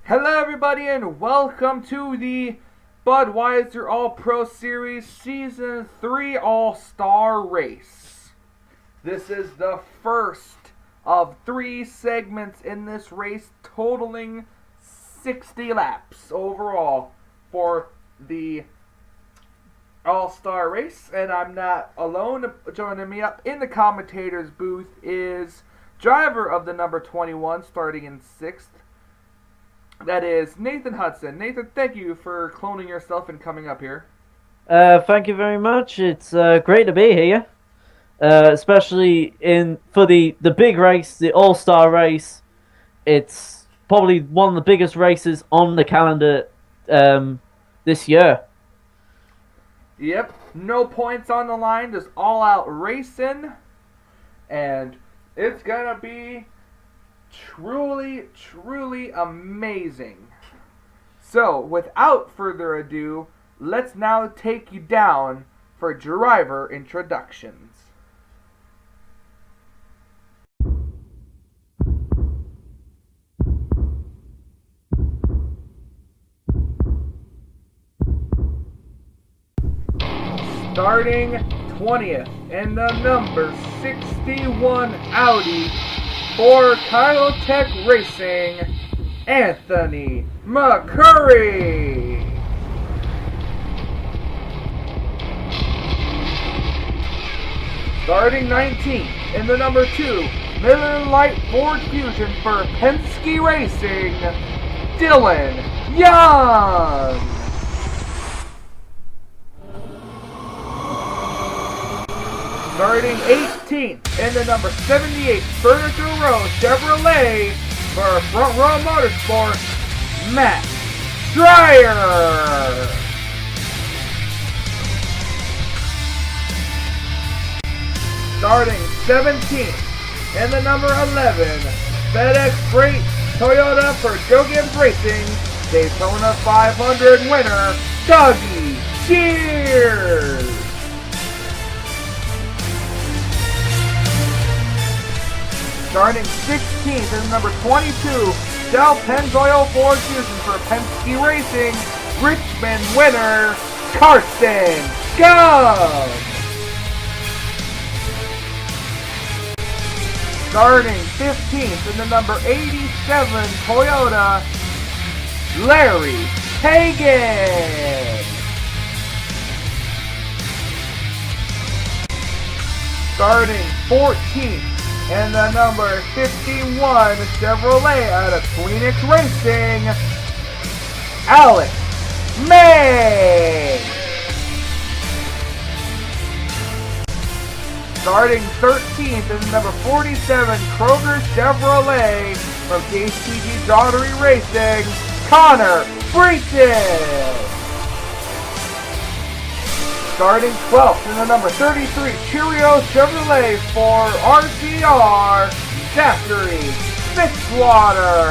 Hello everybody and welcome to the Budweiser All-Pro Series Season 3 All-Star Race. This is the first of 3 segments in this race, totaling 60 laps overall for the All-Star Race. And I'm not alone. Joining me up in the commentator's booth is driver of the number 21 starting in 6th. That is Nathan Hudson. Nathan, thank you for cloning yourself and coming up here. Thank you very much. It's great to be here, especially for the big race, the All-Star race. It's probably one of the biggest races on the calendar this year. Yep, no points on the line, just all-out racing, and it's gonna be truly amazing. So, without further ado, let's now take you down for driver introductions. Starting 20th in the number 61 Audi for Kylotech Racing, Anthony McCurry. Starting 19th in the number 2 Miller Lite Ford Fusion for Penske Racing, Dylan Young. Starting 18th in the number 78 Furniture Row Chevrolet for Front Row Motorsports, Matt Dreyer. Starting 17th in the number 11 FedEx Freight Toyota for Joe Gibbs Racing, Daytona 500 winner, Dougie Shears. Starting 16th in number 22, Shell Pennzoil Ford Fusion for Penske Racing, Richmond winner, Carson Gubb. Starting 15th in the number 87 Toyota, Larry Hagan. Starting 14th in the number 51 Chevrolet out of Phoenix Racing, Alex May. Starting 13th in the number 47 Kroger Chevrolet from KCG Daughtery Racing, Connor Breeson. Starting 12th in the number 33 Cheerio Chevrolet for RCR, Zachary Fitzwater.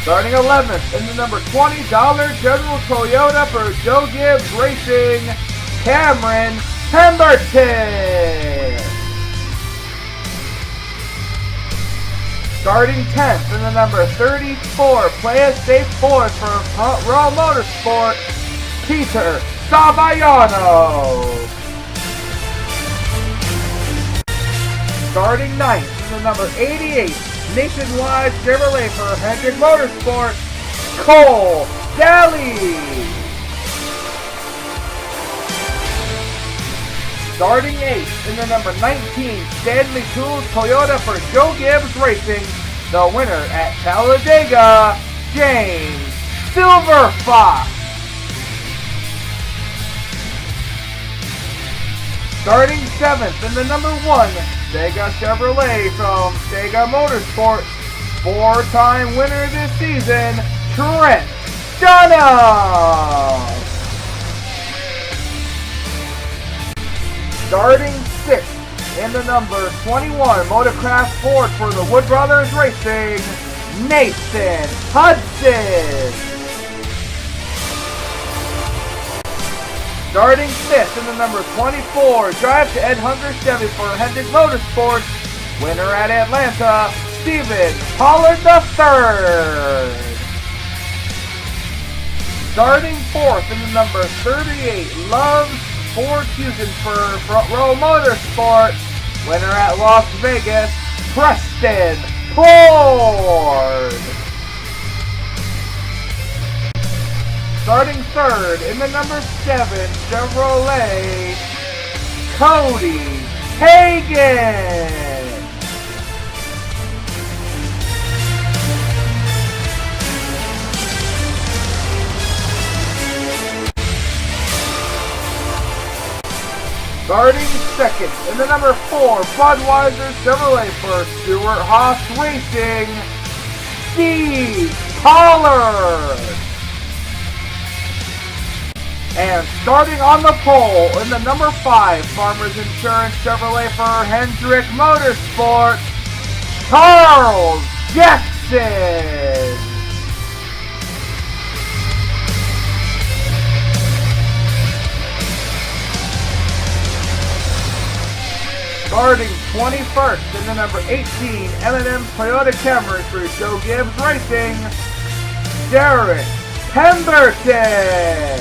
Starting 11th in the number $20 General Toyota for Joe Gibbs Racing, Cameron Pemberton. Starting 10th in the number 34 Play It Safe Force for Front Row Motorsport, Peter Sabayano. Starting 9th in the number 88 Nationwide Chevrolet for Hendrick Motorsport, Cole Daly. Starting 8th in the number 19 Stanley Tools Toyota for Joe Gibbs Racing, the winner at Talladega, James Silver Fox. Starting 7th in the number 1 Sega Chevrolet from Sega Motorsports, 4-time winner this season, Trent Dunham. Starting 6th in the number 21 Motorcraft Ford for the Wood Brothers Racing, Nathan Hudson. Starting 5th in the number 24 Drive to Ed Hunger Chevy for Hendrick Motorsports, winner at Atlanta, Stephen Pollard III. Starting fourth in the number 38, Loves Ford Fusion for Front Row Motorsports. Winner at Las Vegas, Preston Ford. Starting third in the number 7, Chevrolet, Cody Hagan. Starting second in the number 4, Budweiser Chevrolet for Stuart Haas Racing, Steve Pollard. And starting on the pole in the number 5, Farmers Insurance Chevrolet for Hendrick Motorsports, Charles Jackson. Starting 21st in the number 18, M&M Toyota Camry for Joe Gibbs Racing, Derek Pemberton.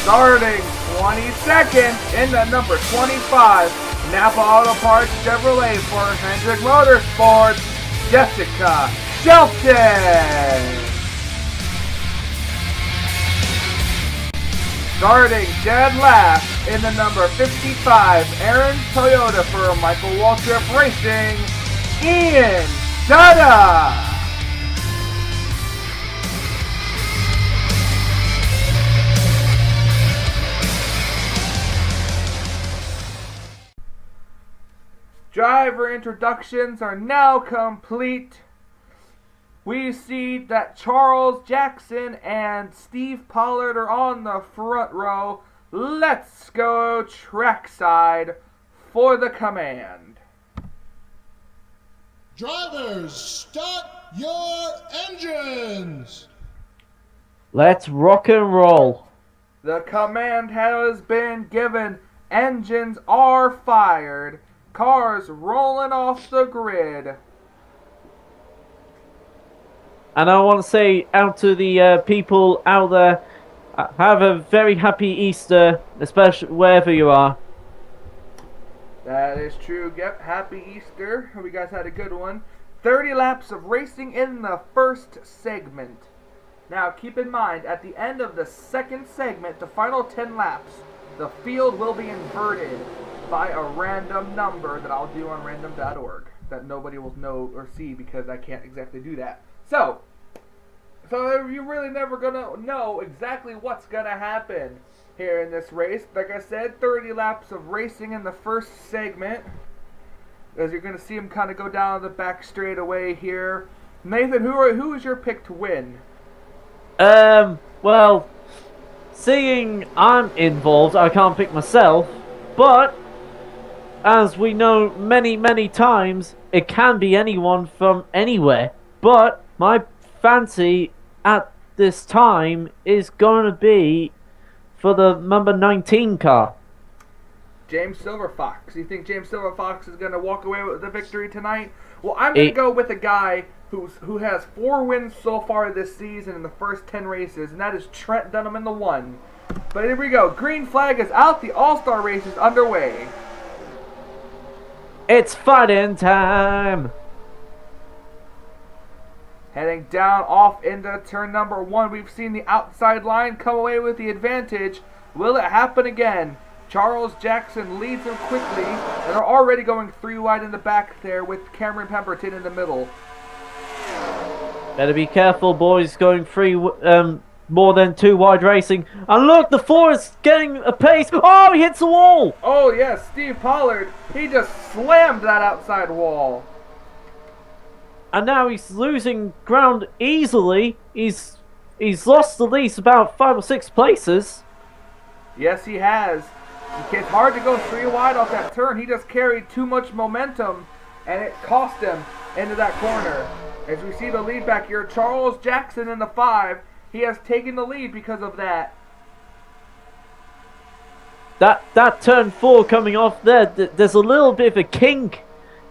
Starting 22nd in the number 25, Napa Auto Parts Chevrolet for Hendrick Motorsports, Jessica Shelton. Starting dead last in the number 55, Aaron Toyota for Michael Waltrip Racing, Ian Dutta. Driver introductions are now complete. We see that Charles Jackson and Steve Pollard are on the front row. Let's go trackside for the command. Drivers, start your engines! Let's rock and roll. The command has been given. Engines are fired. Cars rolling off the grid. And I want to say out to the people out there, have a very happy Easter, especially wherever you are. That is true. Yep, happy Easter. Hope you guys had a good one. 30 laps of racing in the first segment. Now, keep in mind, at the end of the second segment, the final 10 laps, the field will be inverted by a random number that I'll do on random.org that nobody will know or see because I can't exactly do that. So you're really never going to know exactly what's going to happen here in this race. Like I said, 30 laps of racing in the first segment. As you're going to see them kind of go down the back straightaway here. Nathan, who is your pick to win? Well, seeing I'm involved, I can't pick myself, but as we know many, many times, it can be anyone from anywhere. But my fancy at this time is going to be for the number 19 car. James Silverfox. You think James Silverfox is going to walk away with the victory tonight? Well, I'm going to go with a guy who has 4 wins so far this season in the first 10 races, and that is Trent Dunham in the 1. But here we go. Green flag is out. The All-Star race is underway. It's fighting time. Heading down off into turn number 1. We've seen the outside line come away with the advantage. Will it happen again? Charles Jackson leads him quickly, and are already going 3 wide in the back there with Cameron Pemberton in the middle. Better be careful, boys, going 3 more than 2 wide racing. And look, the 4 is getting a pace. Oh, he hits the wall. Oh, yes, Steve Pollard. He just slammed that outside wall. And now he's losing ground easily. He's lost at least about 5 or 6 places. Yes, he has. It's hard to go 3 wide off that turn. He just carried too much momentum, and it cost him into that corner. As we see the lead back here, Charles Jackson in the 5. He has taken the lead because of that. That turn 4 coming off there, there's a little bit of a kink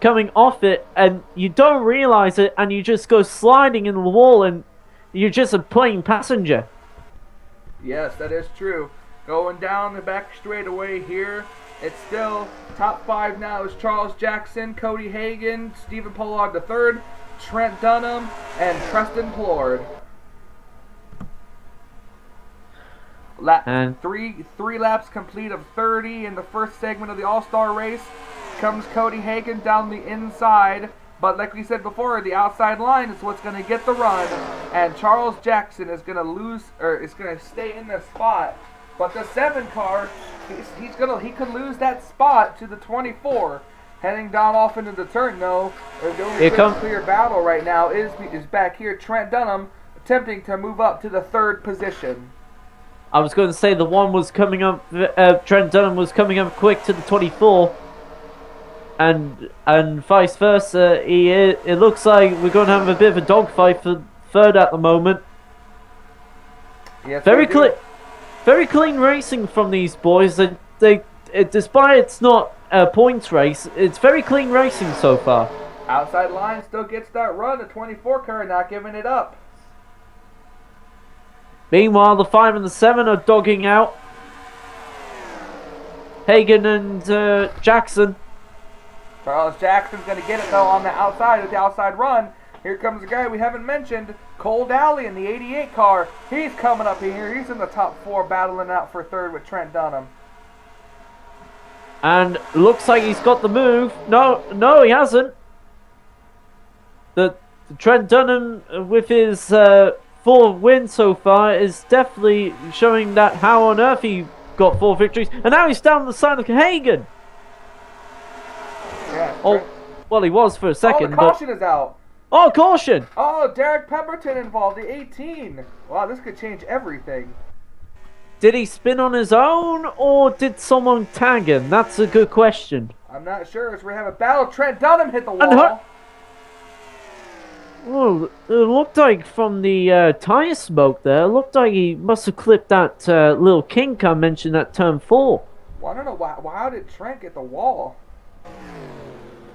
coming off it, and you don't realize it, and you just go sliding in the wall, and you're just a plain passenger. Yes, that is true. Going down the back straightaway here, it's still top 5 now is Charles Jackson, Cody Hagan, Stephen Pollard III, Trent Dunham, and Preston Plord. And three laps complete of 30 in the first segment of the All-Star race. Comes Cody Hagan down the inside, but like we said before, the outside line is what's going to get the run, and Charles Jackson is going to lose, or is going to stay in the spot. But the 7 car, he could lose that spot to the 24. Heading down off into the turn, though, the only clear battle right now is back here. Trent Dunham attempting to move up to the 3rd position. I was going to say the one was coming up. Trent Dunham was coming up quick to the 24, and vice versa. It looks like we're going to have a bit of a dogfight for 3rd at the moment. Yes, very clean racing from these boys. Despite it's not a points race, it's very clean racing so far. Outside line still gets that run. The 24 car not giving it up. Meanwhile, the 5 and the 7 are dogging out. Hagan and Jackson. Charles Jackson's going to get it, though, on the outside with the outside run. Here comes the guy we haven't mentioned, Cole Daly in the 88 car. He's coming up here. He's in the top 4 battling out for 3rd with Trent Dunham. And looks like he's got the move. No, he hasn't. The Trent Dunham with his 4 wins so far is definitely showing that how on earth he got 4 victories. And now he's down the side of Hagan. Yeah, well, he was for a second. The caution is out. Oh, caution! Oh, Derek Pemberton involved, the 18. Wow, this could change everything. Did he spin on his own, or did someone tag him? That's a good question. I'm not sure. As we have a battle, Trent Dunham hit the wall. Well, it looked like from the tire smoke there, it looked like he must have clipped that little kink I mentioned at turn 4. Well, I don't know why did Trent get the wall?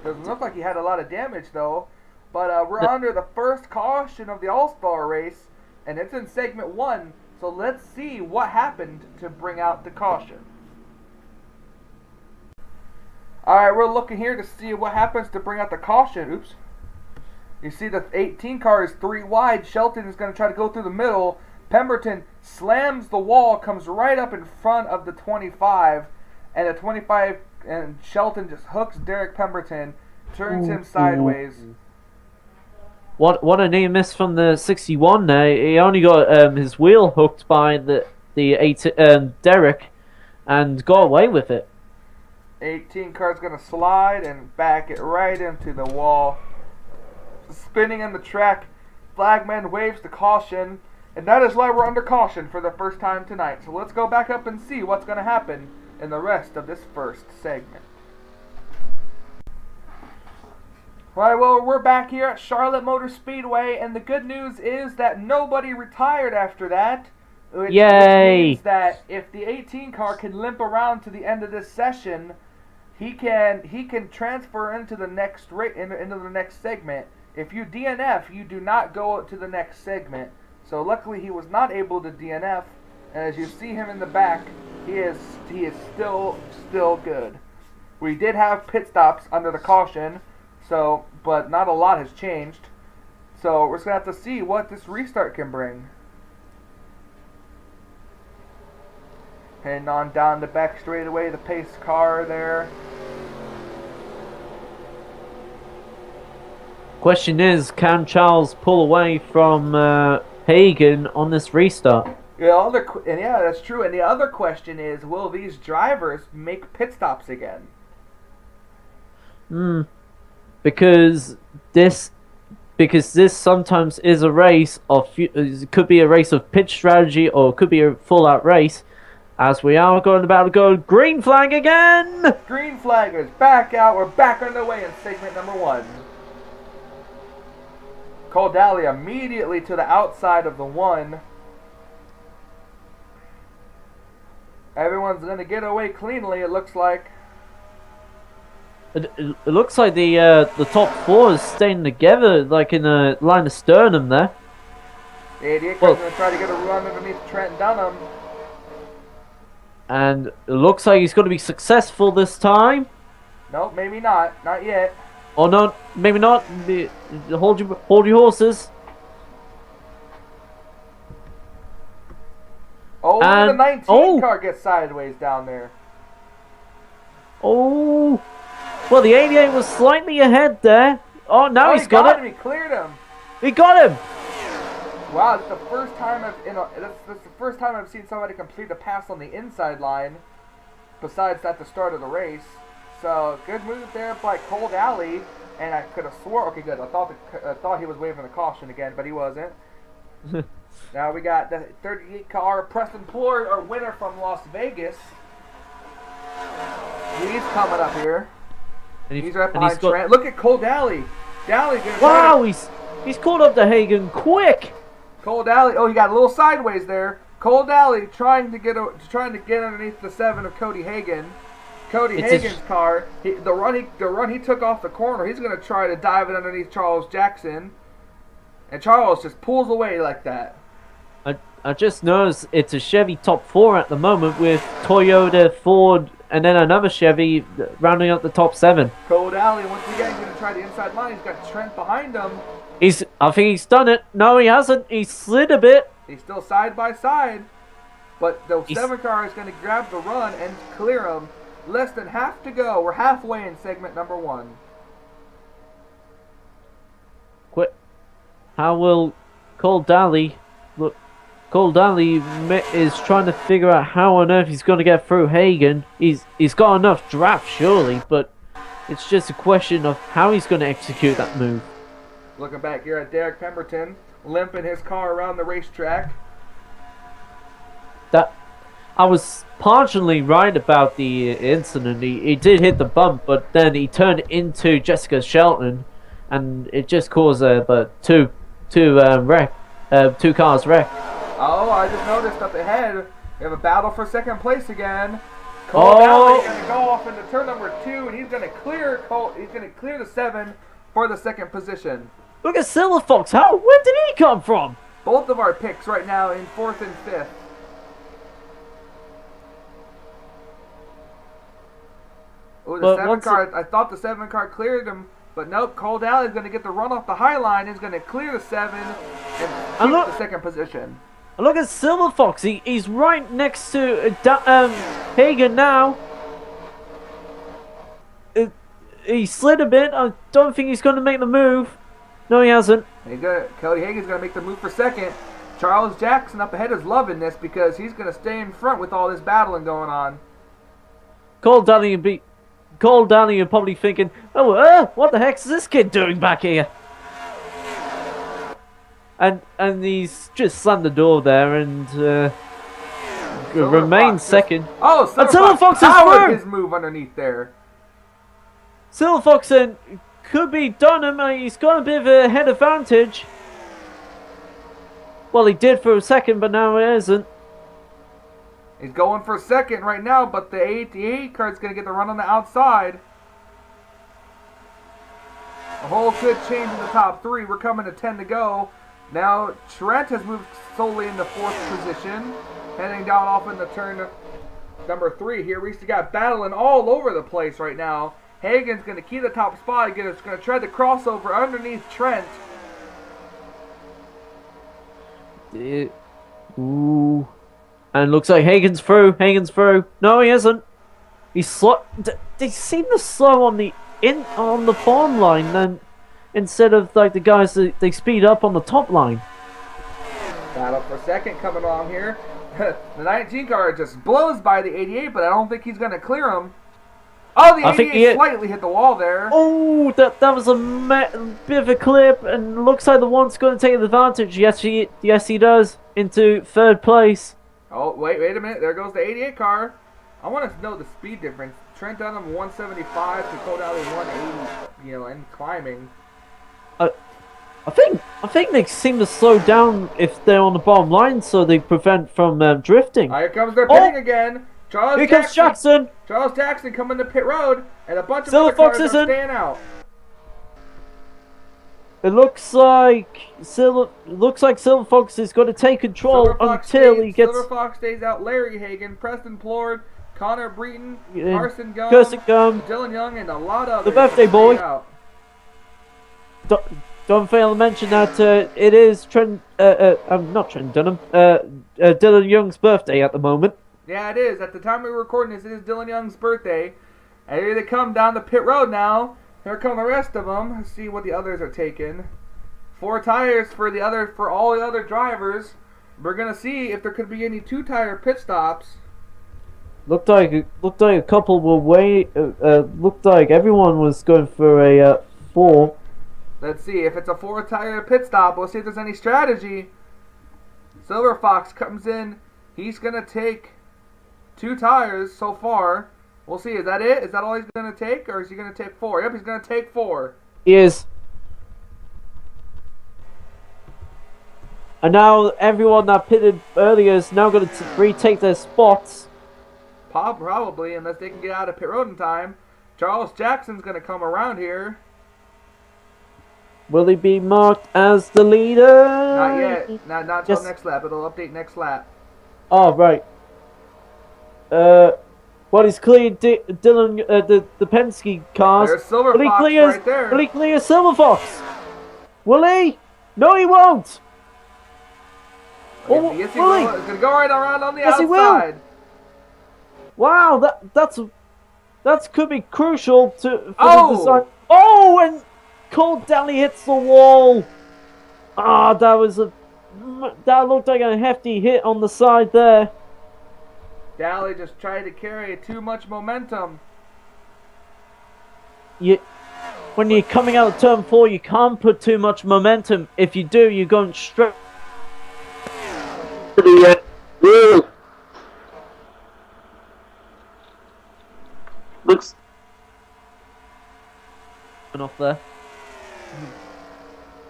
Doesn't look like he had a lot of damage though. But we're under the first caution of the All-Star race, and it's in segment 1. So let's see what happened to bring out the caution. Alright, we're looking here to see what happens to bring out the caution. Oops. You see the 18 car is 3 wide. Shelton is going to try to go through the middle. Pemberton slams the wall, comes right up in front of the 25. And the 25, and Shelton just hooks Derek Pemberton, turns him sideways. What a near miss from the 61 there. He only got his wheel hooked by the Derek and got away with it. 18 car's going to slide and back it right into the wall. Spinning on the track, flagman waves the caution, and that is why we're under caution for the first time tonight. So let's go back up and see what's going to happen in the rest of this first segment. Right, well, we're back here at Charlotte Motor Speedway, and the good news is that nobody retired after that. Which means that if the 18 car can limp around to the end of this session, he can transfer into the next into the next segment. If you DNF, you do not go to the next segment. So luckily he was not able to DNF, and as you see him in the back, he is still good. We did have pit stops under the caution, so but not a lot has changed. So we're just gonna have to see what this restart can bring. Heading on down the back straightaway, the pace car there. Question is, can Charles pull away from Hagan on this restart? Yeah, that's true. And the other question is, will these drivers make pit stops again? Because this sometimes is a race of, it could be a race of pitch strategy, or it could be a full-out race. As we are about to go green flag again. Green flag is back out. We're back underway in segment number 1. Cole Daly immediately to the outside of the 1. Everyone's going to get away cleanly, it looks like. It looks like the top four is staying together, like in a line of sternum there. The 88 car's going to try to get a run underneath Trent Dunham. And it looks like he's going to be successful this time. Nope, maybe not. Not yet. Or no, maybe not. Hold your horses. Oh, And- the 19 oh! car gets sideways down there. Oh, well, the 88 was slightly ahead there. Oh, now Oh, he's got it. him. He cleared him. He got him. Wow, it's the first time that's the first time I've seen somebody complete a pass on the inside line, besides at the start of the race. So good move there by Cold Alley, and I could have swore. Okay, good. I thought he was waving the caution again, but he wasn't. Now we got the 38 car, Preston Ploy, our winner from Las Vegas. He's coming up here. And He's right behind Trent. Look at Cold Alley. Dalley's gonna wow, he's caught up to Hagen quick. Cold Alley. Oh, he got a little sideways there. Cold Alley trying to get underneath the 7 of Cody Hagen. Cody Hagen's car. The run he took off the corner. He's gonna try to dive it underneath Charles Jackson, and Charles just pulls away like that. I just noticed it's a Chevy top 4 at the moment with Toyota, Ford, and then another Chevy rounding up the top 7. Cold Alley once again gonna try the inside line. He's got Trent behind him. I think he's done it. No, he hasn't. He slid a bit. He's still side by side, but the 7 car is gonna grab the run and clear him. Less than half to go. We're halfway in segment number 1. Quick. How will Cole Daly look? Cole Daly is trying to figure out how on earth he's going to get through Hagen. He's got enough draft, surely, but it's just a question of how he's going to execute that move. Looking back here at Derek Pemberton, limping his car around the racetrack. I was partially right about the incident. He did hit the bump, but then he turned into Jessica Shelton, and it just caused two cars wreck. Oh, I just noticed up ahead, we have a battle for second place again. Cole Alley going to go off into turn number 2, and he's going to clear the 7 for the second position. Look at Silver Fox. Where did he come from? Both of our picks right now in 4th and 5th. Oh, the 7 car. I thought the 7 car cleared him, but nope. Cold Alley is going to get the run off the high line. He's going to clear the 7 and keep the second position. Look at Silver Fox. He's right next to Hagen now. He slid a bit. I don't think he's going to make the move. No, he hasn't. Cody Hagen's going to make the move for second. Charles Jackson up ahead is loving this because he's going to stay in front with all this battling going on. Cole Downey, you're probably thinking, what the heck is this kid doing back here? And he's just slammed the door there and remains second. Oh, Silver Fox is through! His move underneath there. Silver Fox could be Dunham. He's got a bit of a head advantage. Well, he did for a second, but now it isn't. He's going for second right now, but the 88 card's going to get the run on the outside. A whole good change in the top 3. We're coming to 10 to go. Now, Trent has moved solely into 4th position, heading down off in the turn number 3 here. We got battling all over the place right now. Hagen's going to keep the top spot. He's going to try the crossover underneath Trent. Ooh. And looks like Hagen's through. No, he isn't. He's slow. They seem to slow on the bottom line then, instead of like the guys that they speed up on the top line. Battle for second coming along here. The 19 car just blows by the 88, but I don't think he's going to clear him. Oh, the 88 slightly hit the wall there. Oh, that was a bit of a clip, and looks like the one's going to take advantage. Yes, he does. Into 3rd place. Oh, wait a minute. There goes the 88 car. I want to know the speed difference. Trent Dunham 175 to Cole Alley 180, and climbing. I think they seem to slow down if they're on the bottom line, so they prevent from drifting. Here comes their pitting again. Here comes Jackson. Charles Jackson coming to pit road, and a bunch of Silver other Fox cars are isn't. staying out. It looks like Silver Fox is going to take control until he gets. Silver Fox stays out. Larry Hagan, Preston Plord, Connor Breton, Carson Gum, Dylan Young, and a lot of the birthday boy. Out. Don't fail to mention that it is not Trent Dunham, Dylan Young's birthday at the moment. Yeah, it is. At the time we were recording this, it is Dylan Young's birthday. And here they come down the pit road now. Here come the rest of them. Let's see what the others are taking. 4 tires for all the other drivers. We're gonna see if there could be any 2-tire pit stops. Looked like a couple were looked like everyone was going for a 4. Let's see if it's a 4-tire pit stop. We'll see if there's any strategy. Silver Fox comes in. He's gonna take 2 tires so far. We'll see. Is that it? Is that all he's going to take? Or is he going to take 4? Yep, he's going to take 4. He is. And now everyone that pitted earlier is now going to retake their spots. Probably, unless they can get out of pit road in time. Charles Jackson's going to come around here. Will he be marked as the leader? Not yet. Not until next lap. It'll update next lap. Oh, right. Well, he's cleared Dylan, the Penske cars. There's Silver Fox right there. Will he clear Silver Fox? Will he? No, he won't. Yes, he will. He's going to go right around on the outside. He will. Wow, that's could be crucial for the design. Oh, and Cole Daly hits the wall. That looked like a hefty hit on the side there. Daly just tried to carry too much momentum. When you're coming out of turn 4, you can't put too much momentum. If you do, you're going straight to the wall. Looks off there.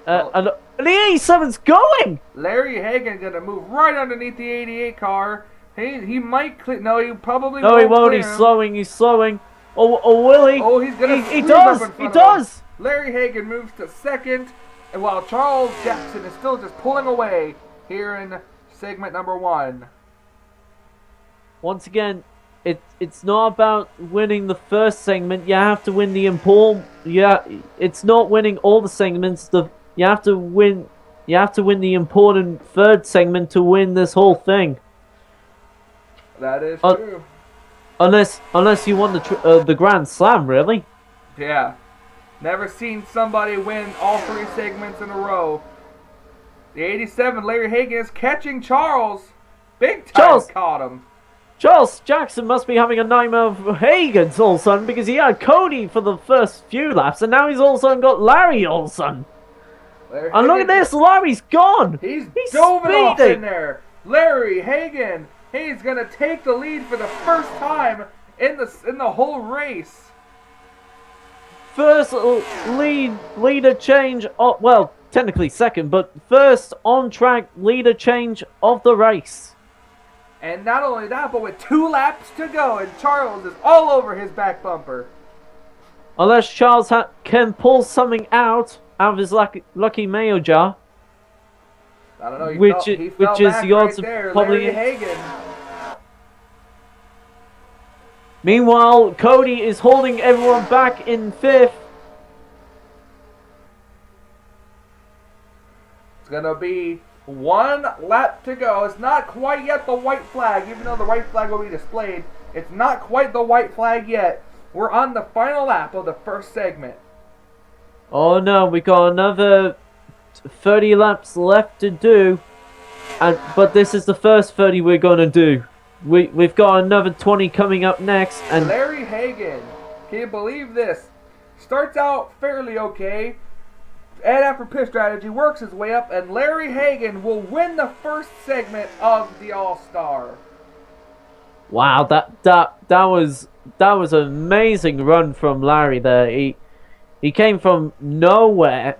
And the 87's going. Larry Hagan gonna move right underneath the 88 car. He might clear. No, he probably won't. No, he won't. He's slowing. Oh, will he? Oh, he's gonna. He does. He does. Larry Hagan moves to second, and while Charles Jackson is still just pulling away here in segment number 1. Once again, it's not about winning the first segment. You have to win the important. Yeah, it's not winning all the segments. You have to win the important third segment to win this whole thing. That is true. Unless you won the Grand Slam, really. Yeah. Never seen somebody win all 3 segments in a row. The 87, Larry Hagan is catching Charles. Big time caught him. Charles Jackson must be having a nightmare of Hagan's all of a sudden, because he had Cody for the first few laps, and now he's all of a sudden got Larry all of a sudden. And look at this, Larry's gone. He's dove off in there. Larry Hagan. He's gonna take the lead for the first time in the whole race. First leader change. Well, technically second, but first on-track leader change of the race. And not only that, but with 2 laps to go, and Charles is all over his back bumper. Unless Charles can pull something out of his lucky mayo jar. I don't know. He fell which is back the odds right there. of probably Larry Hagan. Meanwhile, Cody is holding everyone back in 5th. It's gonna be 1 lap to go. It's not quite yet the white flag, even though the white flag will be displayed. It's not quite the white flag yet. We're on the final lap of the first segment. Oh no, we got another 30 laps left to do, but this is the first 30 we're gonna do. We've got another 20 coming up next, and Larry Hagan, can you believe this? Starts out fairly okay, and after pit strategy works his way up, and Larry Hagan will win the first segment of the All-Star. Wow, that was an amazing run from Larry there. He came from nowhere,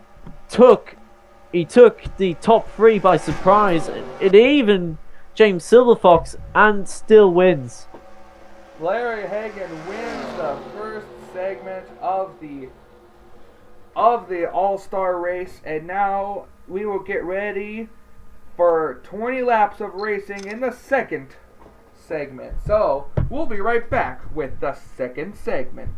he took the top 3 by surprise. It even James Silverfox, and still wins. Larry Hagan wins the first segment of the All-Star race, and now we will get ready for 20 laps of racing in the second segment. So, we'll be right back with the second segment.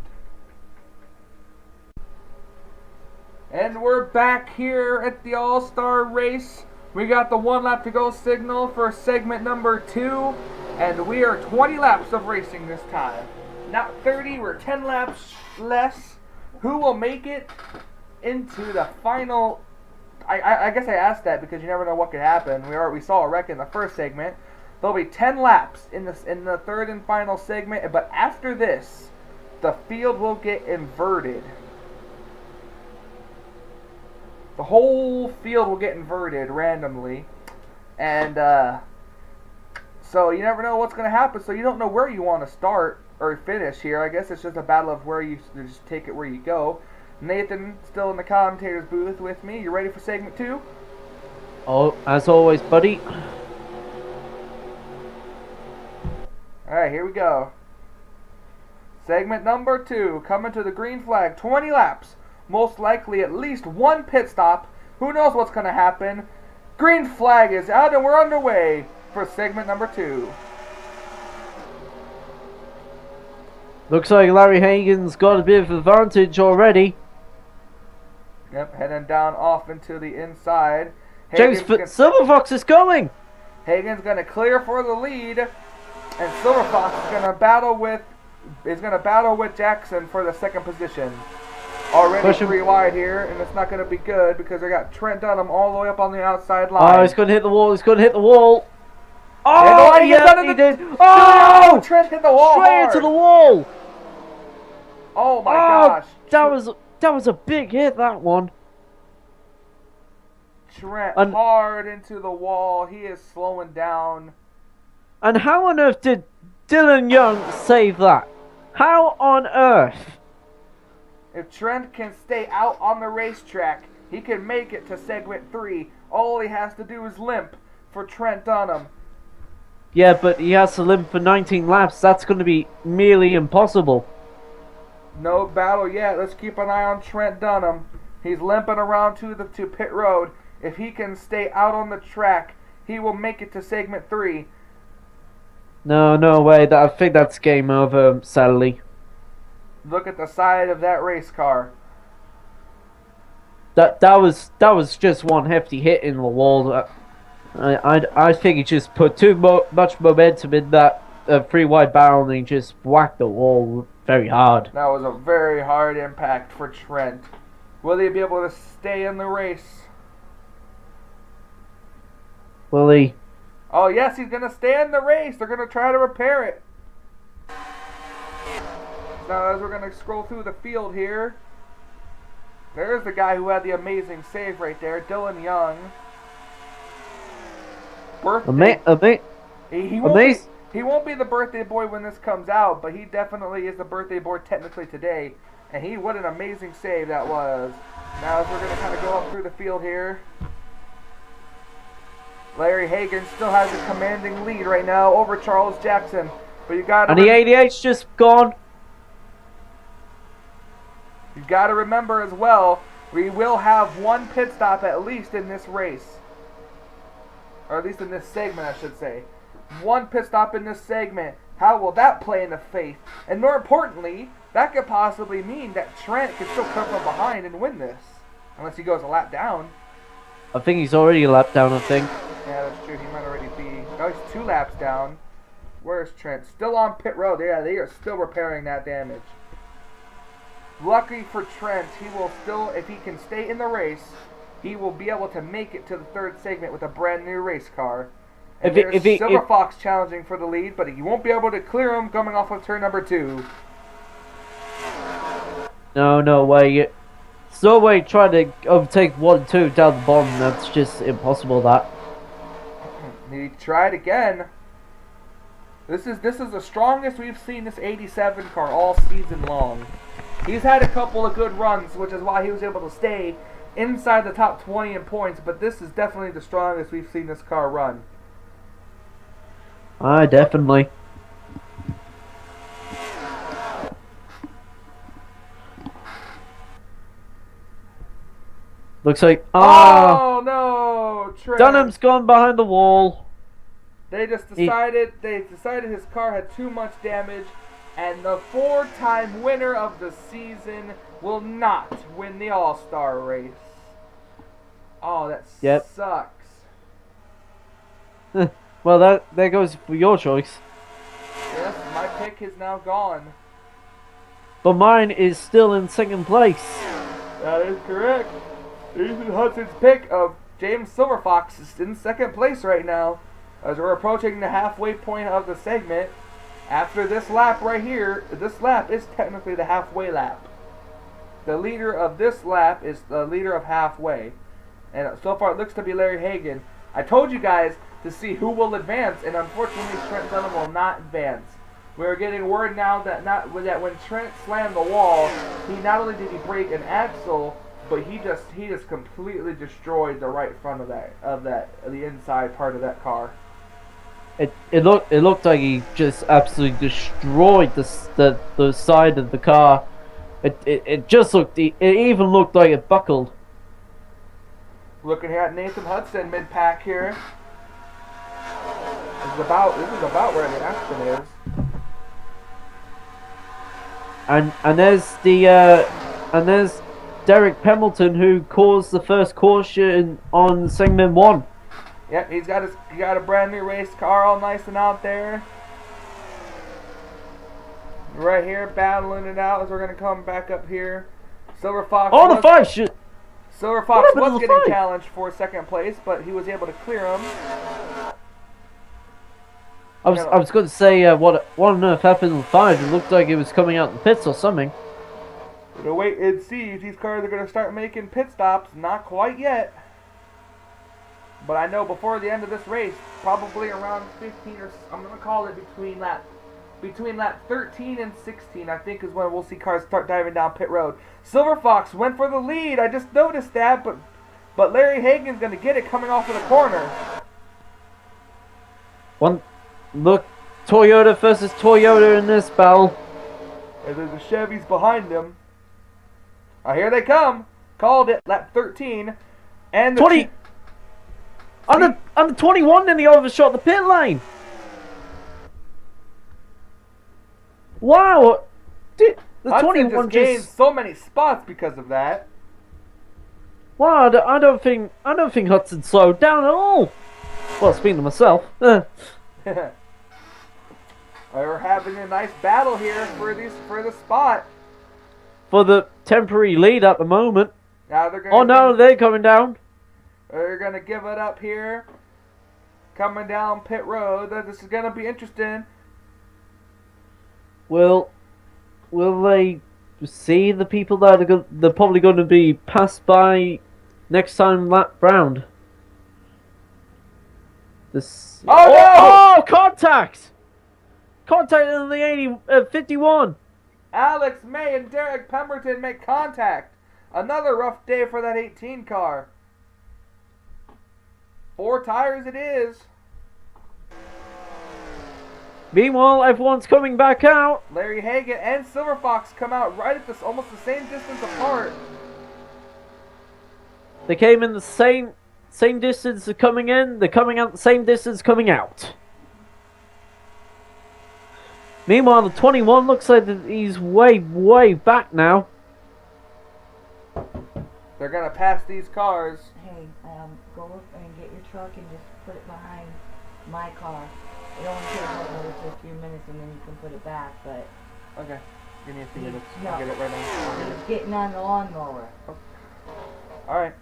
And we're back here at the All-Star race. We got the 1 lap to go signal for segment number 2, and we are 20 laps of racing this time. Not 30, we're 10 laps less. Who will make it into the final? I guess I asked that because you never know what could happen. We saw a wreck in the first segment. There'll be 10 laps in the third and final segment, but after this, the field will get inverted. The whole field will get inverted randomly, and so you never know what's going to happen. So you don't know where you want to start or finish here. I guess it's just a battle of where you just take it where you go. Nathan, still in the commentator's booth with me. You ready for segment 2? Oh, as always, buddy. Alright, here we go. Segment number 2, coming to the green flag. 20 laps. Most likely at least 1 pit stop. Who knows what's going to happen? Green flag is out and we're underway for segment number 2. Looks like Larry Hagan's got a bit of advantage already. Yep, heading down off into the inside. James, but Silverfox is going! Hagan's going to clear for the lead, and Silverfox is going to battle with Jackson for the second position. Already 3 wide here, and it's not going to be good because they got Trent Dunham all the way up on the outside line. Oh, he's going to hit the wall. He's going to hit the wall. Oh, yeah, he did. Oh, Trent hit the wall straight hard. into the wall. Oh my gosh. That was a big hit, that one. Trent hard into the wall. He is slowing down. And how on earth did Dylan Young save that? How on earth? If Trent can stay out on the racetrack, he can make it to segment 3. All he has to do is limp for Trent Dunham. Yeah, but he has to limp for 19 laps. That's going to be merely impossible. No battle yet. Let's keep an eye on Trent Dunham. He's limping around to pit road. If he can stay out on the track, he will make it to segment 3. No way. I think that's game over, sadly. Look at the side of that race car. That was just one hefty hit in the wall. I think he just put too much momentum in that 3 wide barrel and he just whacked the wall very hard. That was a very hard impact for Trent. Will he be able to stay in the race? Will he? Oh yes, he's going to stay in the race. They're going to try to repair it. Now as we're going to scroll through the field here, there's the guy who had the amazing save right there, Dylan Young. He won't be the birthday boy when this comes out, but he definitely is the birthday boy technically today. And what an amazing save that was. Now as we're going to kind of go up through the field here, Larry Hagan still has a commanding lead right now over Charles Jackson. But you got to and the 88's just gone. You got to remember as well, we will have 1 pit stop at least in this race. Or at least in this segment, I should say. 1 pit stop in this segment. How will that play into faith? And more importantly, that could possibly mean that Trent could still come from behind and win this. Unless he goes a lap down. I think he's already a lap down, I think. Yeah, that's true. He might already be. No, he's 2 laps down. Where's Trent? Still on pit road. Yeah, they are still repairing that damage. Lucky for Trent, he will still, if he can stay in the race, he will be able to make it to the 3rd segment with a brand new race car. And there's Silver Fox challenging for the lead, but he won't be able to clear him coming off of turn number 2. No way. No way trying to overtake 1 and 2 down the bottom. That's just impossible, that. He tried again. This is the strongest we've seen this 87 car all season long. He's had a couple of good runs, which is why he was able to stay inside the top 20 in points, but this is definitely the strongest we've seen this car run. Definitely. Looks like Oh no, Trent. Dunham's gone behind the wall. They decided his car had too much damage, and the 4-time winner of the season will not win the All-Star race. Oh, that sucks. Well, there goes for your choice. Yes, my pick is now gone. But mine is still in second place. That is correct. Ethan Hudson's pick of James Silverfox is in second place right now, as we're approaching the halfway point of the segment. After this lap right here, this lap is technically the halfway lap. The leader of this lap is the leader of halfway. And so far it looks to be Larry Hagan. I told you guys to see who will advance, and unfortunately Trent Dunham will not advance. We're getting word now that when Trent slammed the wall, he not only did he break an axle, but he just completely destroyed the right front of the inside part of that car. It looked like he just absolutely destroyed the side of the car. It just looked, it even looked like it buckled. Looking here at Nathan Hudson mid-pack here. This is about where the action is. And there's Derek Pemberton, who caused the first caution on segment 1. Yep, he got a brand new race car all nice and out there. Right here, battling it out as we're gonna come back up here. Silver Fox. Oh, the 5 shit. Silver Fox was getting challenged for second place, but he was able to clear him. I was going to say what on earth happened in the 5? It looked like it was coming out in the pits or something. We'll wait and see if these cars are going to start making pit stops. Not quite yet. But I know before the end of this race, probably around 15 or I'm going to call it between lap 13 and 16, I think is when we'll see cars start diving down pit road. Silver Fox went for the lead. I just noticed that, but Larry Hagan's going to get it coming off of the corner. Look, Toyota versus Toyota in this battle. And there's the Chevys behind them. Here they come. Called it, lap 13. And the 20. On the 21, then he overshot the pit lane. Wow. The Hudson 21 just gained so many spots because of that. Wow, I don't think Hudson slowed down at all. Well, speaking to myself. We're having a nice battle here for the spot. For the temporary lead at the moment. Now they're they're coming down. They're gonna give it up here. Coming down pit road. This is gonna be interesting. Will they see the people that they're probably going to be passed by next time lap round? This. Oh no! Oh, contact! Contact in the 51. Alex May and Derek Pemberton make contact. Another rough day for that 18 car. 4 tires it is. Meanwhile, everyone's coming back out. Larry Hagan and Silver Fox come out right at almost the same distance apart. They came in the same distance as coming in. They're coming out the same distance coming out. Meanwhile, the 21 looks like he's way back now. They're gonna pass these cars. Hey, go up and get your truck and just put it behind my car. It only takes over for a few minutes and then you can put it back, but... Okay, give me a few minutes. No. I'll get it right now. He's getting on the lawnmower. Alright.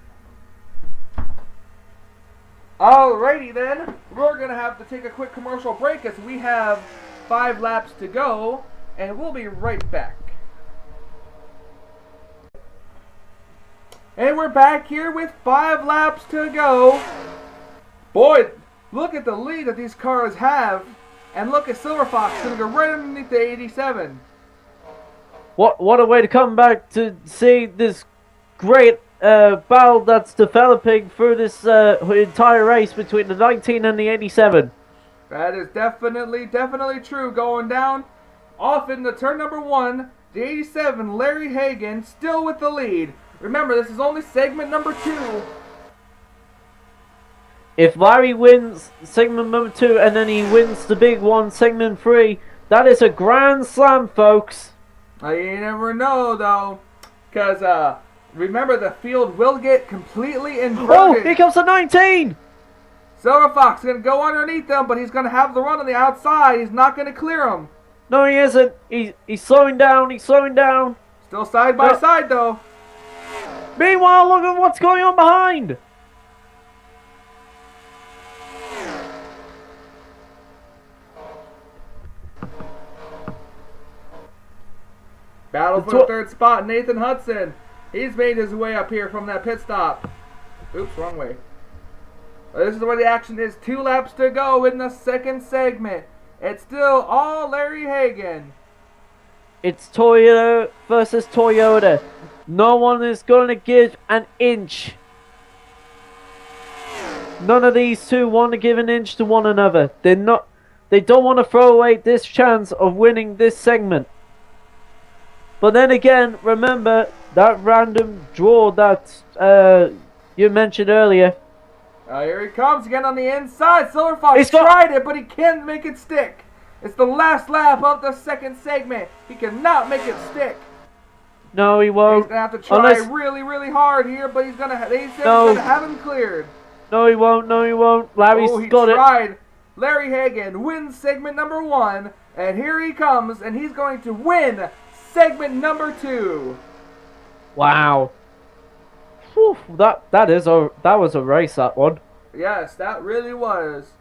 Alrighty then, we're gonna have to take a quick commercial break as we have 5 laps to go, and we'll be right back. And we're back here with 5 laps to go. Boy, look at the lead that these cars have, and look at Silver Fox gonna go right underneath the 87. What a way to come back to see this great battle that's developing through this entire race between the 19 and the 87. That is definitely true. Going down off in the turn number 1, the 87, Larry Hagan, still with the lead. Remember, this is only segment number 2. If Larry wins segment number 2 and then he wins the big one, segment 3, that is a grand slam, folks. You never know, though. Because, remember, the field will get completely inverted. Oh, here comes the 19! Silver Fox is going to go underneath them, but he's going to have the run on the outside. He's not going to clear him. No, he isn't. He's slowing down. He's slowing down. Still side by side, though. Meanwhile, look at what's going on behind. Battle for the third spot, Nathan Hudson. He's made his way up here from that pit stop. Oops, wrong way. This is where the action is. 2 laps to go in the second segment. It's still all Larry Hagan. It's Toyota versus Toyota. No one is going to give an inch. None of these two want to give an inch to one another. They don't want to throw away this chance of winning this segment. But then again, remember that random draw that you mentioned earlier. Here he comes again on the inside. Silver Fox tried it, but he can't make it stick. It's the last lap of the second segment. He cannot make it stick. No, he won't. He's gonna have to try really, really hard here, but he's gonna. They said he's gonna have him cleared. No, he won't. No, he won't. Larry's got it. He tried. Larry Hagan wins segment number 1, and here he comes, and he's going to win segment number 2. Wow. Whew, that was a race, that one. Yes, that really was.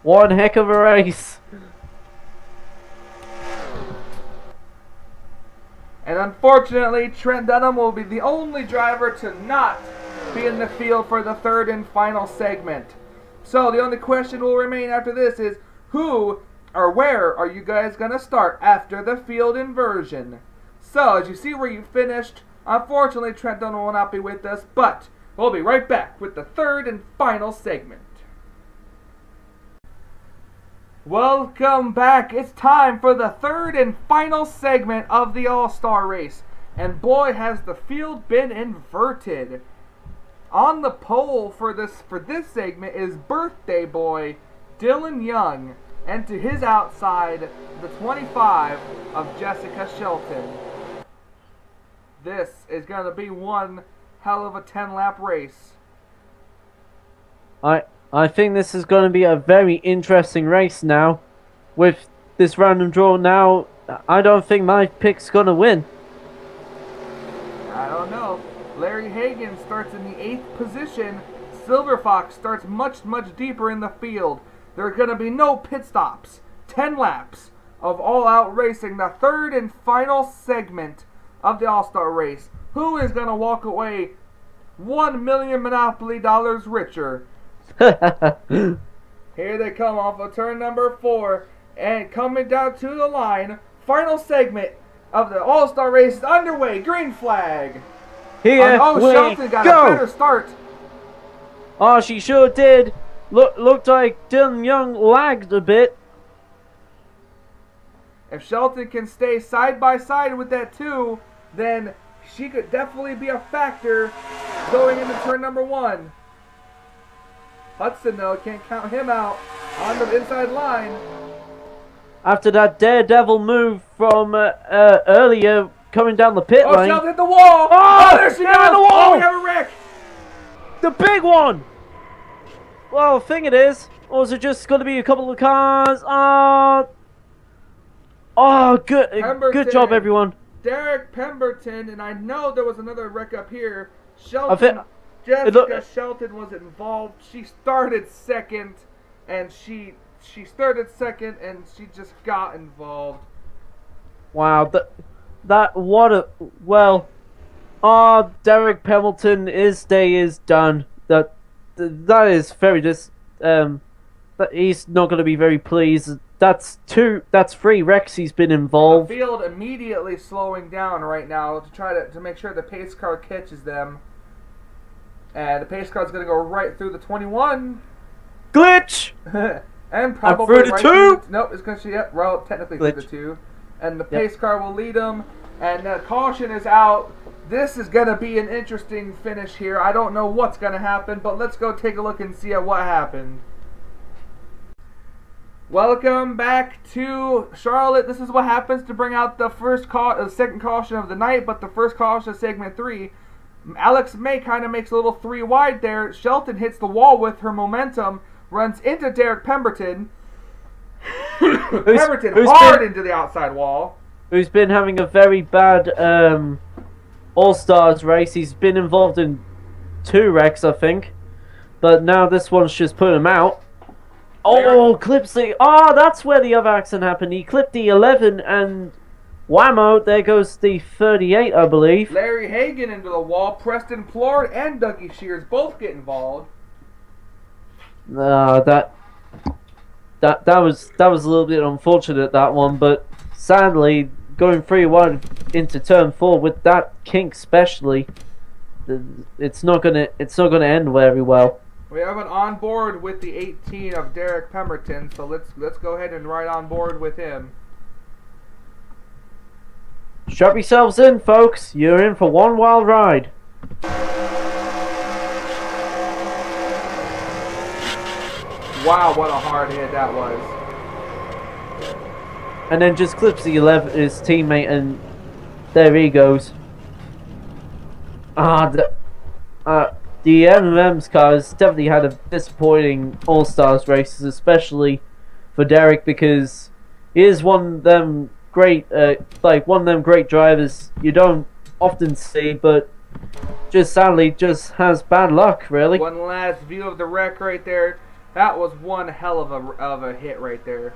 One heck of a race. And unfortunately, Trent Dunham will be the only driver to not be in the field for the third and final segment. So the only question will remain after this is, who or where are you guys going to start after the field inversion? So, as you see where you finished, unfortunately Trent Dunham will not be with us, but we'll be right back with the third and final segment. Welcome back. It's time for the third and final segment of the All-Star race. And boy, has the field been inverted. On the pole for this segment is birthday boy Dylan Young, and to his outside, the 25 of Jessica Shelton. This is going to be one hell of a 10-lap race. I think this is going to be a very interesting race now. With this random draw now, I don't think my pick's going to win. I don't know. Larry Hagan starts in the 8th position. Silver Fox starts much, much deeper in the field. There are going to be no pit stops. 10 laps of all-out racing. The third and final segment of the All-Star race. Who is going to walk away 1 million Monopoly dollars richer? Here they come off of turn number 4, and coming down to the line, final segment of the All-Star race is underway. Green flag. Here Shelton got a better start. Oh, she sure did. Looked like Dylan Young lagged a bit. If Shelton can stay side by side with that 2, then she could definitely be a factor going into turn number 1. Hudson, though, can't count him out on the inside line. After that daredevil move from earlier coming down the pit lane. Oh, Shelton hit the wall! Oh, there she goes! The wall! Oh, we have a wreck! The big one! Well, the thing it is, or is it just going to be a couple of cars? Good job, everyone. Derek Pemberton, and I know there was another wreck up here. Jessica Shelton was involved. She started second, and she just got involved. Wow, Derek Pemberton, his day is done. That is very he's not going to be very pleased. That's 3 wrecks he's been involved. The field immediately slowing down right now to try to make sure the pace car catches them. And the pace car is going to go right through the 21. Glitch! And probably through the 2? Nope, it's going to technically through the 2. And the pace car will lead them. And the caution is out. This is going to be an interesting finish here. I don't know what's going to happen, but let's go take a look and see at what happened. Welcome back to Charlotte. This is what happens to bring out the second caution of the night, but the first caution of segment 3. Alex May kind of makes a little 3 wide there. Shelton hits the wall with her momentum, runs into Derek Pemberton. Pemberton hard into the outside wall. Who's been having a very bad All-Stars race. He's been involved in 2 wrecks, I think. But now this one's just put him out. Oh, clips the... Oh, that's where the other accident happened. He clipped the 11 and... Whammo, there goes the 38, I believe. Larry Hagan into the wall. Preston Plord and Dougie Shears both get involved. That was a little bit unfortunate, that one, but sadly, going 3-1 into turn 4 with that kink especially, it's not gonna end very well. We have an on board with the 18 of Derek Pemberton, so let's go ahead and ride on board with him. Strap yourselves in, folks. You're in for one wild ride. Wow, what a hard hit that was. And then just clips the 11, his teammate, and there he goes. The NNSCRA has definitely had a disappointing All-Stars races, especially for Derek, because he is one of them great drivers you don't often see, but just sadly just has bad luck, really. One last view of the wreck right there. That was one hell of a hit right there.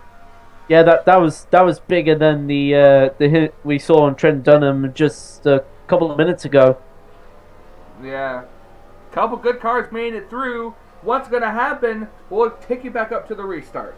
Yeah, that was bigger than the hit we saw on Trent Dunham just a couple of minutes ago. Yeah. Couple good cars made it through. What's going to happen? We'll take you back up to the restart.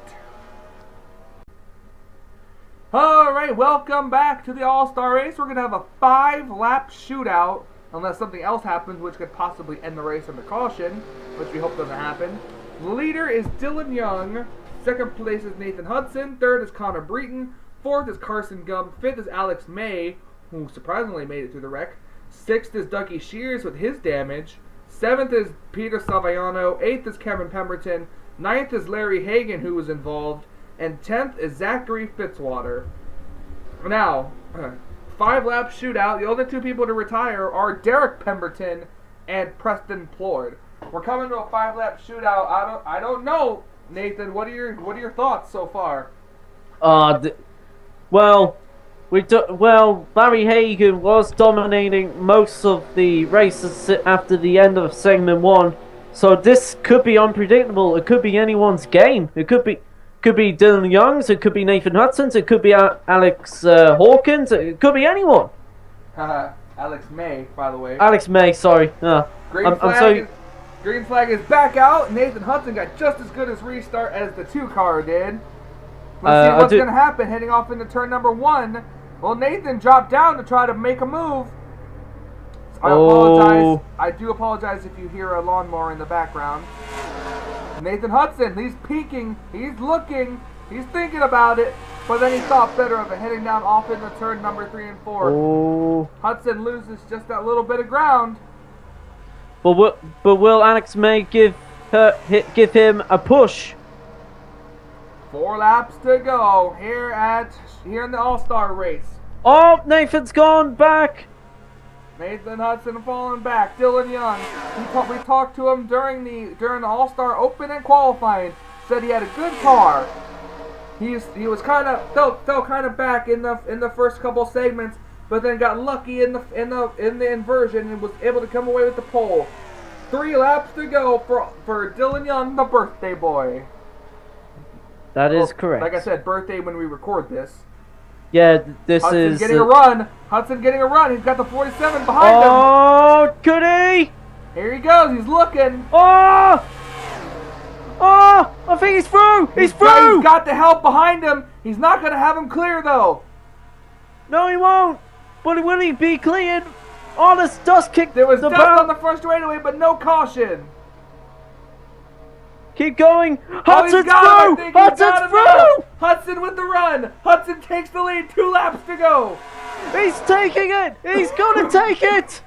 Alright, welcome back to the All-Star Race. We're going to have a 5-lap shootout, unless something else happens which could possibly end the race under caution, which we hope doesn't happen. The leader is Dylan Young. Second place is Nathan Hudson. Third is Connor Breton. Fourth is Carson Gump. Fifth is Alex May, who surprisingly made it through the wreck. Sixth is Dougie Shears with his damage. Seventh is Peter Saviano. Eighth is Kevin Pemberton. Ninth is Larry Hagan, who was involved. And 10th is Zachary Fitzwater. Now, 5-lap shootout. The only 2 people to retire are Derek Pemberton and Preston Plord. We're coming to a 5-lap shootout. I don't know, Nathan. What are your thoughts so far? Larry Hagan was dominating most of the races after the end of segment 1, so this could be unpredictable. It could be anyone's game. It could be Dylan Young's, it could be Nathan Hudson's, it could be Alex Hawkins, it could be anyone. Alex May, by the way. Alex May, sorry. Green flag is back out. Nathan Hudson got just as good as restart as the 2 car did. Let's see what's going to happen heading off into turn number 1. Well, Nathan dropped down to try to make a move. I apologize. I do apologize if you hear a lawnmower in the background. Nathan Hudson, he's peeking, he's looking, he's thinking about it, but then he thought better of it, heading down off into turn number 3 and 4. Oh. Hudson loses just that little bit of ground. But will Alex May give him a push? 4 laps to go here in the All-Star race. Oh, Nathan's gone back. Nathan Hudson falling back. Dylan Young. We talked to him during the All-Star Open and qualifying. Said he had a good car. He was kind of fell kind of back in the first couple segments, but then got lucky in the inversion and was able to come away with the pole. 3 laps to go for Dylan Young, the birthday boy. That is correct. Like I said, birthday when we record this. Yeah, this Hudson is... getting a run. Hudson getting a run. He's got the 47 behind him. Oh, could he? Here he goes. He's looking. Oh! Oh! I think he's through. He's through. He's got the help behind him. He's not going to have him clear, though. No, he won't. But will he be cleared? Oh, this dust kicked There was the dust on the first straightaway, but no caution. Keep going. Hudson's through. through. Hudson's through. Hudson with the run. Hudson takes the lead. 2 laps to go. He's taking it. He's going to take it.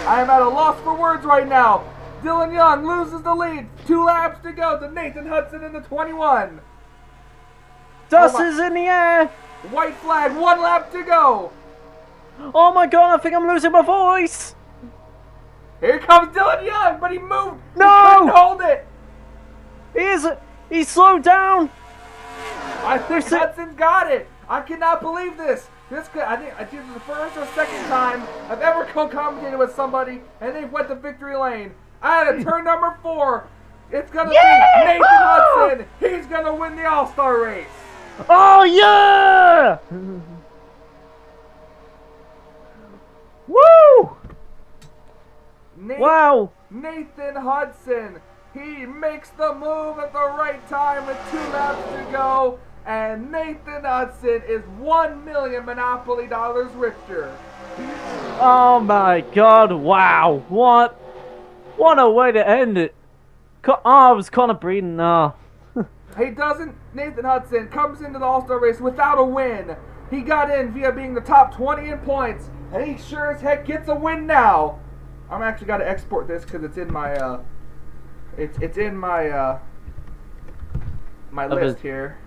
I am at a loss for words right now. Dylan Young loses the lead. 2 laps to go to Nathan Hudson in the 21. Dust is in the air. White flag, 1 lap to go. Oh my god, I think I'm losing my voice. Here comes Dylan Young, but he moved. No! He couldn't hold it. He's slowed down. I think Hudson's got it. I cannot believe this. I think this is the first or second time I've ever co-commentated with somebody and they've went to victory lane. Out of turn number 4, it's gonna be Nathan Hudson. He's gonna win the All-Star race. Oh yeah! Woo! Wow! Nathan Hudson. He makes the move at the right time with 2 laps to go. And Nathan Hudson is $1 million Monopoly dollars richer. Oh my god, wow. What a way to end it. I was kind of breathing now. Nathan Hudson comes into the All-Star race without a win. He got in via being the top 20 in points. And he sure as heck gets a win now. I'm actually got to export this because it's in my, it's in my, my list here.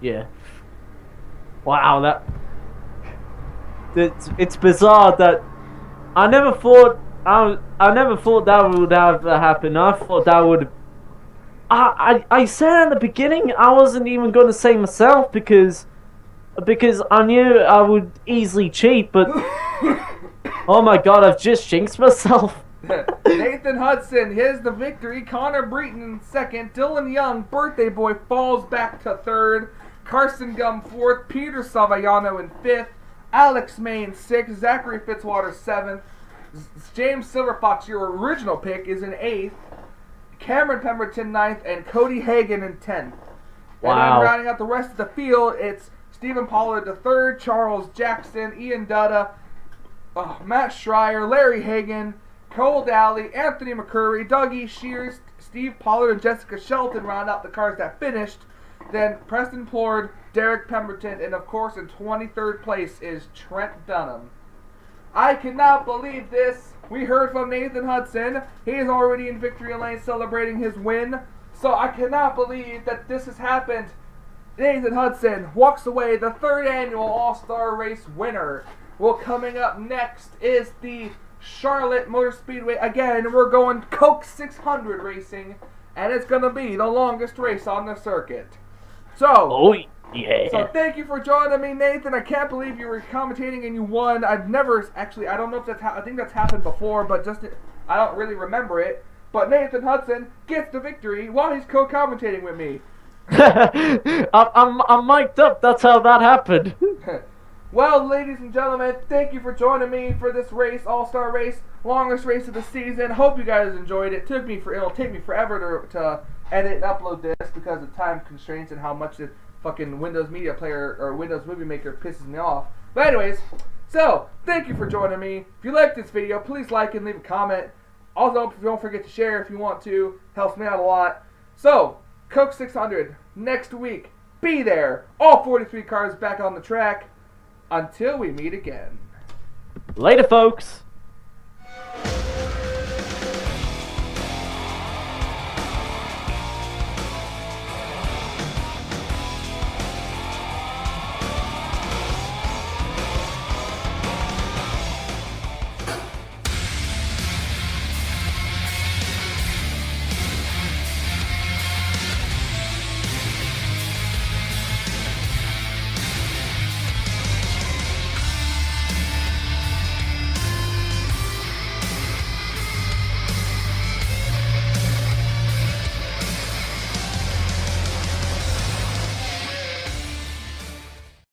Yeah. Wow, it's bizarre that I never thought that would have happened. I thought that would. I said at the beginning I wasn't even going to say myself because I knew I would easily cheat, but oh my god, I've just jinxed myself. Nathan Hudson, here's the victory. Connor Breton in 2nd. Dylan Young, birthday boy, falls back to 3rd. Carson Gum 4th. Peter Savaiano in 5th. Alex May in 6th. Zachary Fitzwater 7th. James Silverfox, your original pick, is in 8th. Cameron Pemberton 9th. And Cody Hagan in 10th. Wow. And then rounding out the rest of the field, it's Stephen Pollard III, Charles Jackson, Ian Dutta, Matt Schreier, Larry Hagan, Cole Daly, Anthony McCurry, Dougie Shears, Steve Pollard, and Jessica Shelton round out the cars that finished. Then Preston Plord, Derek Pemberton, and of course in 23rd place is Trent Dunham. I cannot believe this. We heard from Nathan Hudson. He is already in victory lane celebrating his win. So I cannot believe that this has happened. Nathan Hudson walks away the 3rd annual All-Star Race winner. Well, coming up next is the Charlotte Motor Speedway. Again, we're going Coke 600 racing, and it's going to be the longest race on the circuit. So, yeah. Thank you for joining me, Nathan. I can't believe you were commentating and you won. I've never actually, I don't know if that's I think that's happened before, but I don't really remember it. But Nathan Hudson gets the victory while he's co-commentating with me. I'm mic'd up. That's how that happened. Well, ladies and gentlemen, thank you for joining me for this race, All-Star Race, longest race of the season. Hope you guys enjoyed it. It'll take me forever to edit and upload this because of time constraints and how much the fucking Windows Media Player or Windows Movie Maker pisses me off. But anyways, so thank you for joining me. If you liked this video, please like and leave a comment. Also, don't forget to share if you want to. Helps me out a lot. So, Coke 600 next week. Be there. All 43 cars back on the track. Until we meet again. Later, folks.